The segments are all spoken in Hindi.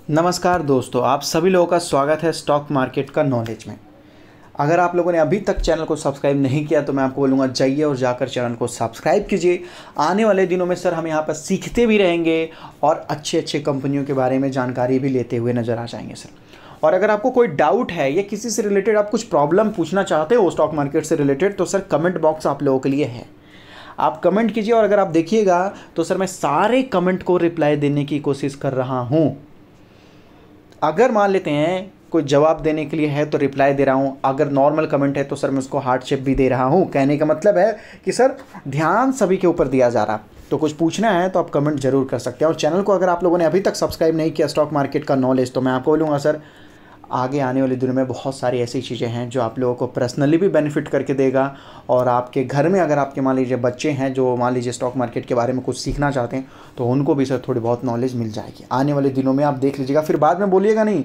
नमस्कार दोस्तों, आप सभी लोगों का स्वागत है स्टॉक मार्केट का नॉलेज में। अगर आप लोगों ने अभी तक चैनल को सब्सक्राइब नहीं किया तो मैं आपको बोलूँगा जाइए और जाकर चैनल को सब्सक्राइब कीजिए। आने वाले दिनों में सर हम यहाँ पर सीखते भी रहेंगे और अच्छे अच्छे कंपनियों के बारे में जानकारी भी लेते हुए नज़र आ जाएंगे सर। और अगर आपको कोई डाउट है या किसी से रिलेटेड आप कुछ प्रॉब्लम पूछना चाहते हो स्टॉक मार्केट से रिलेटेड, तो सर कमेंट बॉक्स आप लोगों के लिए है, आप कमेंट कीजिए। और अगर आप देखिएगा तो सर मैं सारे कमेंट को रिप्लाई देने की कोशिश कर रहा हूँ। अगर मान लेते हैं कोई जवाब देने के लिए है तो रिप्लाई दे रहा हूँ, अगर नॉर्मल कमेंट है तो सर मैं उसको हार्ट शेप भी दे रहा हूँ। कहने का मतलब है कि सर ध्यान सभी के ऊपर दिया जा रहा। तो कुछ पूछना है तो आप कमेंट जरूर कर सकते हैं। और चैनल को अगर आप लोगों ने अभी तक सब्सक्राइब नहीं किया स्टॉक मार्केट का नॉलेज, तो मैं आपको बोलूँगा सर आगे आने वाले दिनों में बहुत सारी ऐसी चीज़ें हैं जो आप लोगों को पर्सनली भी बेनिफिट करके देगा। और आपके घर में अगर आपके मान लीजिए बच्चे हैं जो मान लीजिए स्टॉक मार्केट के बारे में कुछ सीखना चाहते हैं तो उनको भी सर थोड़ी बहुत नॉलेज मिल जाएगी आने वाले दिनों में। आप देख लीजिएगा, फिर बाद में बोलिएगा नहीं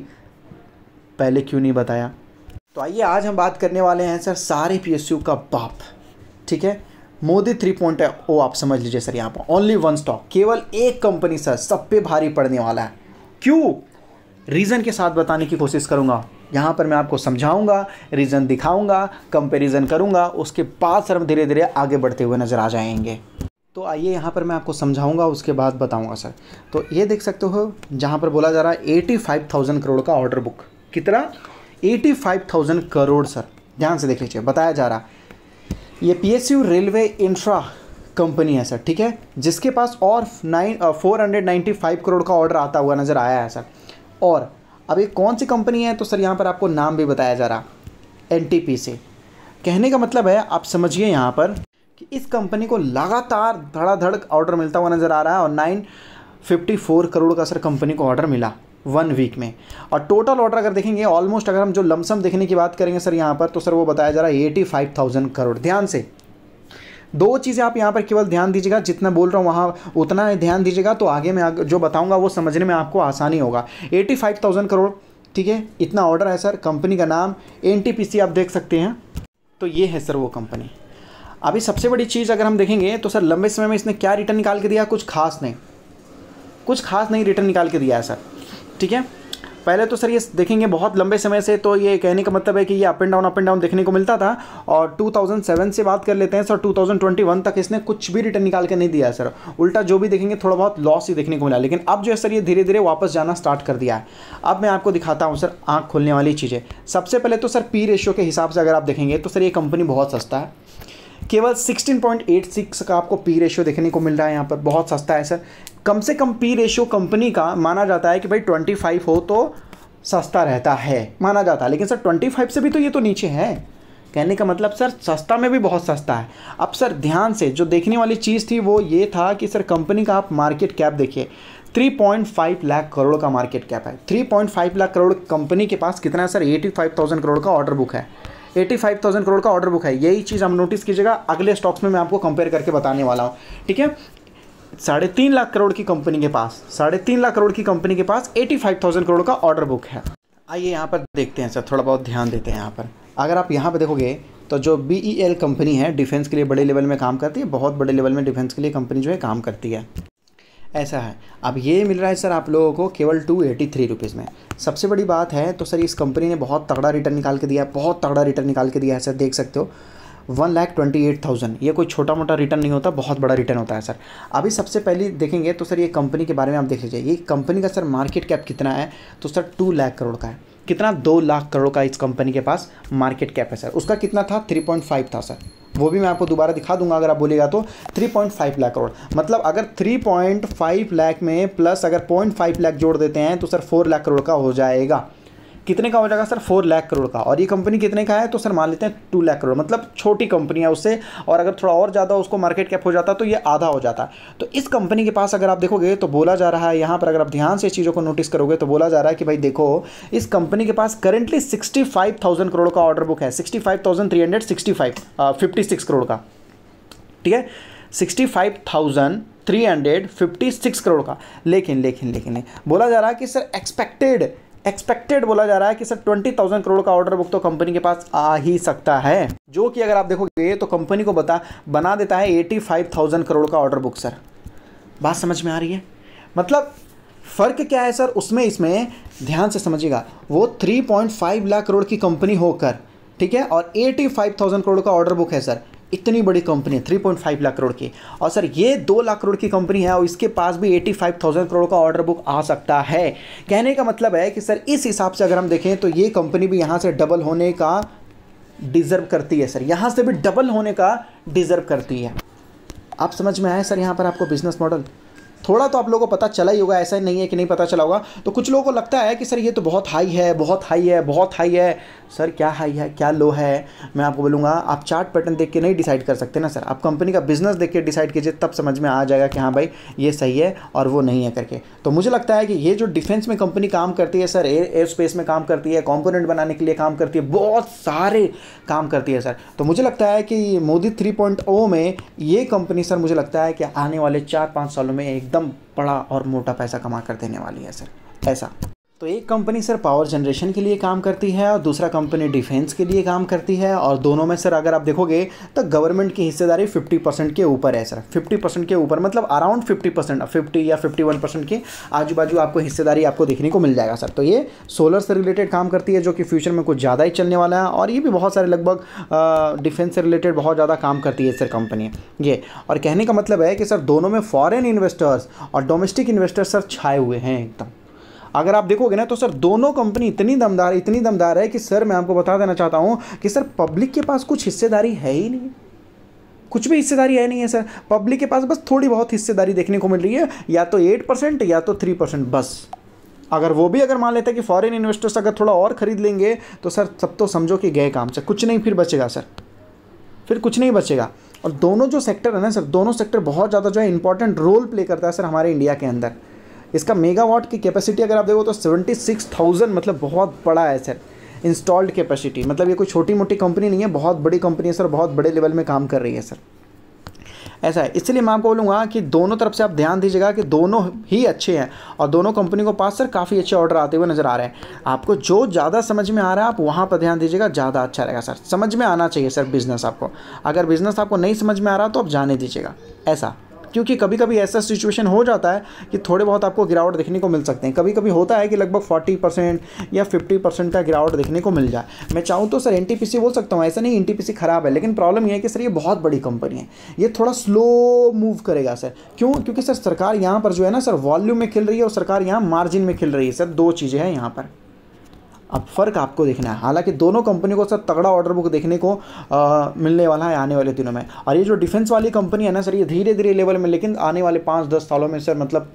पहले क्यों नहीं बताया। तो आइए आज हम बात करने वाले हैं सर सारे PSU का बाप, ठीक है, मोदी 3.0। आप समझ लीजिए सर, यहाँ पर ओनली वन स्टॉक, केवल एक कंपनी सर सब पे भारी पड़ने वाला है। क्यों? रीज़न के साथ बताने की कोशिश करूँगा। यहाँ पर मैं आपको समझाऊंगा, रीज़न दिखाऊंगा, कंपैरिजन करूँगा, उसके बाद सर हम धीरे धीरे आगे बढ़ते हुए नज़र आ जाएंगे। तो आइए यहाँ पर मैं आपको समझाऊंगा, उसके बाद बताऊंगा सर। तो ये देख सकते हो जहाँ पर बोला जा रहा है 85,000 करोड़ का ऑर्डर बुक। कितना? 85,000 करोड़ सर, ध्यान से देख लीजिए। बताया जा रहा ये PSU रेलवे इंफ्रा कंपनी है सर, ठीक है, जिसके पास और 495 करोड़ का ऑर्डर आता हुआ नज़र आया है सर। और अब ये कौन सी कंपनी है तो सर यहाँ पर आपको नाम भी बताया जा रहा, NTPC। कहने का मतलब है आप समझिए यहाँ पर कि इस कंपनी को लगातार धड़ाधड़ ऑर्डर मिलता हुआ नज़र आ रहा है। और 954 करोड़ का सर कंपनी को ऑर्डर मिला 1 वीक में। और टोटल ऑर्डर अगर देखेंगे ऑलमोस्ट, अगर हम जो लमसम देखने की बात करेंगे सर यहाँ पर, तो सर वो बताया जा रहा है 85,000 करोड़। ध्यान से दो चीज़ें आप यहाँ पर केवल ध्यान दीजिएगा, जितना बोल रहा हूँ वहाँ उतना ध्यान दीजिएगा, तो आगे मैं जो बताऊँगा वो समझने में आपको आसानी होगा। 85,000 करोड़, ठीक है, इतना ऑर्डर है सर। कंपनी का नाम NTPC आप देख सकते हैं। तो ये है सर वो कंपनी। अभी सबसे बड़ी चीज़ अगर हम देखेंगे तो सर लंबे समय में इसने क्या रिटर्न निकाल के दिया? कुछ खास नहीं रिटर्न निकाल के दिया है सर, ठीक है। पहले तो सर ये देखेंगे बहुत लंबे समय से, तो ये कहने का मतलब है कि ये अप एंड डाउन देखने को मिलता था। और 2007 से बात कर लेते हैं सर, 2021 तक इसने कुछ भी रिटर्न निकाल के नहीं दिया है सर। उल्टा जो भी देखेंगे थोड़ा बहुत लॉस ही देखने को मिला। लेकिन अब जो है सर ये धीरे धीरे वापस जाना स्टार्ट कर दिया है। अब मैं आपको दिखाता हूँ सर आँख खोलने वाली चीज़ें। सबसे पहले तो सर P रेशियो के हिसाब से अगर आप देखेंगे तो सर ये कंपनी बहुत सस्ता है। केवल 16.86 का आपको P रेशियो देखने को मिल रहा है यहाँ पर, बहुत सस्ता है सर। कम से कम P रेशियो कंपनी का माना जाता है कि भाई 25 हो तो सस्ता रहता है, माना जाता है। लेकिन सर 25 से भी तो ये तो नीचे है। कहने का मतलब सर सस्ता में भी बहुत सस्ता है। अब सर ध्यान से जो देखने वाली चीज़ थी वो ये था कि सर कंपनी का आप मार्केट कैप देखिए, 3.5 लाख करोड़ का मार्केट कैप है। 3.5 लाख करोड़ कंपनी के पास कितना है सर? 85,000 करोड़ का ऑर्डर बुक है। 85,000 करोड़ का ऑर्डर बुक है। यही चीज़ हम नोटिस कीजिएगा, अगले स्टॉक्स में मैं आपको कंपेयर करके बताने वाला हूँ, ठीक है। 3.5 लाख करोड़ की कंपनी के पास 3.5 लाख करोड़ की कंपनी के पास 85,000 करोड़ का ऑर्डर बुक है। आइए यहाँ पर देखते हैं सर, थोड़ा बहुत ध्यान देते हैं यहाँ पर। अगर आप यहाँ पर देखोगे तो जो BEL कंपनी है डिफेंस के लिए बड़े लेवल में काम करती है, बहुत बड़े लेवल में डिफेंस के लिए कंपनी जो है काम करती है, ऐसा है। अब ये मिल रहा है सर आप लोगों को केवल 283 रुपीज़ में। सबसे बड़ी बात है तो सर इस कंपनी ने बहुत तगड़ा रिटर्न निकाल के दिया है, बहुत तगड़ा रिटर्न निकाल के दिया है सर। देख सकते हो 1,28,000। ये कोई छोटा मोटा रिटर्न नहीं होता, बहुत बड़ा रिटर्न होता है सर। अभी सबसे पहले देखेंगे तो सर ये कंपनी के बारे में आप देख लीजिए। ये कंपनी का सर मार्केट कैप कितना है तो सर 2 लाख करोड़ का है। कितना? 2 लाख करोड़ का इस कंपनी के पास मार्केट कैप है सर। उसका कितना था? 3.5 था सर। वो भी मैं आपको दोबारा दिखा दूंगा अगर आप बोलेगा तो। 3.5 लाख करोड़, मतलब अगर 3.5 लाख में प्लस अगर 0.5 लाख जोड़ देते हैं तो सर 4 लाख करोड़ का हो जाएगा। कितने का हो जाएगा सर? 4 लाख करोड़ का। और ये कंपनी कितने का है तो सर मान लेते हैं 2 लाख करोड़, मतलब छोटी कंपनी है उससे। और अगर थोड़ा और ज़्यादा उसको मार्केट कैप हो जाता तो ये आधा हो जाता। तो इस कंपनी के पास अगर आप देखोगे तो बोला जा रहा है यहाँ पर, अगर आप ध्यान से चीज़ों को नोटिस करोगे तो बोला जा रहा है कि भाई देखो इस कंपनी के पास करेंटली 65,000 करोड़ का ऑर्डर बुक है। 56,356 करोड़ का, ठीक है, 65,356 करोड़ का। लेकिन बोला जा रहा है कि सर एक्सपेक्टेड बोला जा रहा है कि सर 20,000 करोड़ का ऑर्डर बुक तो कंपनी के पास आ ही सकता है, जो कि अगर आप देखोगे तो कंपनी को बना देता है 85,000 करोड़ का ऑर्डर बुक सर। बात समझ में आ रही है? मतलब फ़र्क क्या है सर उसमें, इसमें ध्यान से समझिएगा, वो 3.5 लाख करोड़ की कंपनी होकर, ठीक है, और 85,000 करोड़ का ऑर्डर बुक है सर। इतनी बड़ी कंपनी है 3.5 लाख करोड़ की, और सर ये 2 लाख करोड़ की कंपनी है और इसके पास भी 85,000 करोड़ का ऑर्डर बुक आ सकता है। कहने का मतलब है कि सर इस हिसाब से अगर हम देखें तो ये कंपनी भी यहाँ से डबल होने का डिज़र्व करती है सर, यहाँ से भी डबल होने का डिज़र्व करती है। आप समझ में आया सर यहाँ पर आपको बिजनेस मॉडल? थोड़ा तो आप लोगों को पता चला ही होगा, ऐसा नहीं है कि नहीं पता चला होगा। तो कुछ लोगों को लगता है कि सर ये तो बहुत हाई है, बहुत हाई है, बहुत हाई है। सर क्या हाई है, क्या लो है, मैं आपको बोलूँगा। आप चार्ट पैटर्न देख के नहीं डिसाइड कर सकते ना सर, आप कंपनी का बिजनेस देख के डिसाइड कीजिए, तब समझ में आ जाएगा कि हाँ भाई ये सही है और वो नहीं है करके। तो मुझे लगता है कि ये जो डिफेंस में कंपनी काम करती है सर, एयर स्पेस में काम करती है, कॉम्पोनेंट बनाने के लिए काम करती है, बहुत सारे काम करती है सर। तो मुझे लगता है कि मोदी 3.0 में ये कंपनी सर, मुझे लगता है कि आने वाले 4-5 सालों में एकदम बड़ा और मोटा पैसा कमा कर देने वाली है सर, ऐसा। तो एक कंपनी सर पावर जनरेशन के लिए काम करती है और दूसरा कंपनी डिफेंस के लिए काम करती है, और दोनों में सर अगर आप देखोगे तो गवर्नमेंट की हिस्सेदारी 50% के ऊपर है सर। 50% के ऊपर मतलब अराउंड 50%, 50 या 51% के आजू बाजू आपको हिस्सेदारी आपको देखने को मिल जाएगा सर। तो ये सोलर से रिलेटेड काम करती है, जो कि फ्यूचर में कुछ ज़्यादा ही चलने वाला है, और ये भी बहुत सारे लगभग डिफेंस से रिलेटेड बहुत ज़्यादा काम करती है सर कंपनी ये। और कहने का मतलब है कि सर दोनों में फॉरेन इन्वेस्टर्स और डोमेस्टिक इन्वेस्टर्स सर छाए हुए हैं एकदम। अगर आप देखोगे ना तो सर दोनों कंपनी इतनी दमदार है कि सर मैं आपको बता देना चाहता हूं कि सर पब्लिक के पास कुछ हिस्सेदारी है ही नहीं, कुछ भी हिस्सेदारी है नहीं है सर। पब्लिक के पास बस थोड़ी बहुत हिस्सेदारी देखने को मिल रही है, या तो 8% या तो 3% बस। अगर वो भी अगर मान लेते हैं कि फॉरेन इन्वेस्टर्स अगर थोड़ा और खरीद लेंगे तो सर सब तो समझो कि गए काम से, कुछ नहीं फिर बचेगा सर, फिर कुछ नहीं बचेगा। और दोनों जो सेक्टर है ना सर, दोनों सेक्टर बहुत ज़्यादा जो है इंपॉर्टेंट रोल प्ले करता है सर हमारे इंडिया के अंदर। इसका मेगावाट की कैपेसिटी अगर आप देखो तो 76,000, मतलब बहुत बड़ा है सर इंस्टॉल्ड कैपेसिटी। मतलब ये कोई छोटी मोटी कंपनी नहीं है, बहुत बड़ी कंपनी है सर, बहुत बड़े लेवल में काम कर रही है सर, ऐसा है। इसलिए मैं आपको बोलूँगा कि दोनों तरफ से आप ध्यान दीजिएगा कि दोनों ही अच्छे हैं, और दोनों कंपनी को पास सर काफ़ी अच्छे ऑर्डर आते हुए नज़र आ रहे हैं। आपको जो ज़्यादा समझ में आ रहा है आप वहाँ पर ध्यान दीजिएगा, ज़्यादा अच्छा रहेगा सर। समझ में आना चाहिए सर बिज़नेस आपको, अगर बिज़नेस आपको नहीं समझ में आ रहा तो आप जाने दीजिएगा, ऐसा। क्योंकि कभी कभी ऐसा सिचुएशन हो जाता है कि थोड़े बहुत आपको गिरावट देखने को मिल सकते हैं। कभी कभी होता है कि लगभग 40% या 50% का गिरावट देखने को मिल जाए। मैं चाहूँ तो सर एनटीपीसी बोल सकता हूँ, ऐसा नहीं एनटीपीसी ख़राब है, लेकिन प्रॉब्लम ये है कि सर ये बहुत बड़ी कंपनी है, ये थोड़ा स्लो मूव करेगा सर। क्यों? क्योंकि सर सरकार यहाँ पर जो है ना सर वॉल्यूम में खेल रही है और सरकार यहाँ मार्जिन में खेल रही है सर, दो चीज़ें हैं यहाँ पर। अब फ़र्क आपको देखना है। हालांकि दोनों कंपनी को सर तगड़ा ऑर्डर बुक देखने को मिलने वाला है आने वाले दिनों में। और ये जो डिफेंस वाली कंपनी है ना सर, ये धीरे धीरे लेवल में, लेकिन आने वाले 5-10 सालों में सर मतलब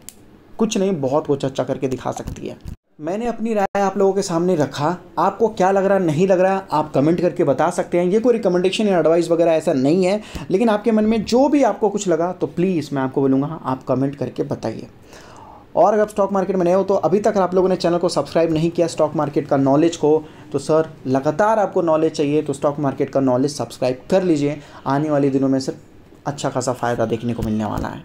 कुछ नहीं, बहुत कुछ अच्छा करके दिखा सकती है। मैंने अपनी राय आप लोगों के सामने रखा, आपको क्या लग रहा है, नहीं लग रहा, आप कमेंट करके बता सकते हैं। ये कोई रिकमेंडेशन या एडवाइस वगैरह ऐसा नहीं है, लेकिन आपके मन में जो भी आपको कुछ लगा तो प्लीज़ मैं आपको बोलूँगा आप कमेंट करके बताइए। और अगर स्टॉक मार्केट में नए हो तो अभी तक आप लोगों ने चैनल को सब्सक्राइब नहीं किया स्टॉक मार्केट का नॉलेज को, तो सर लगातार आपको नॉलेज चाहिए तो स्टॉक मार्केट का नॉलेज सब्सक्राइब कर लीजिए। आने वाले दिनों में सर अच्छा खासा फ़ायदा देखने को मिलने वाला है।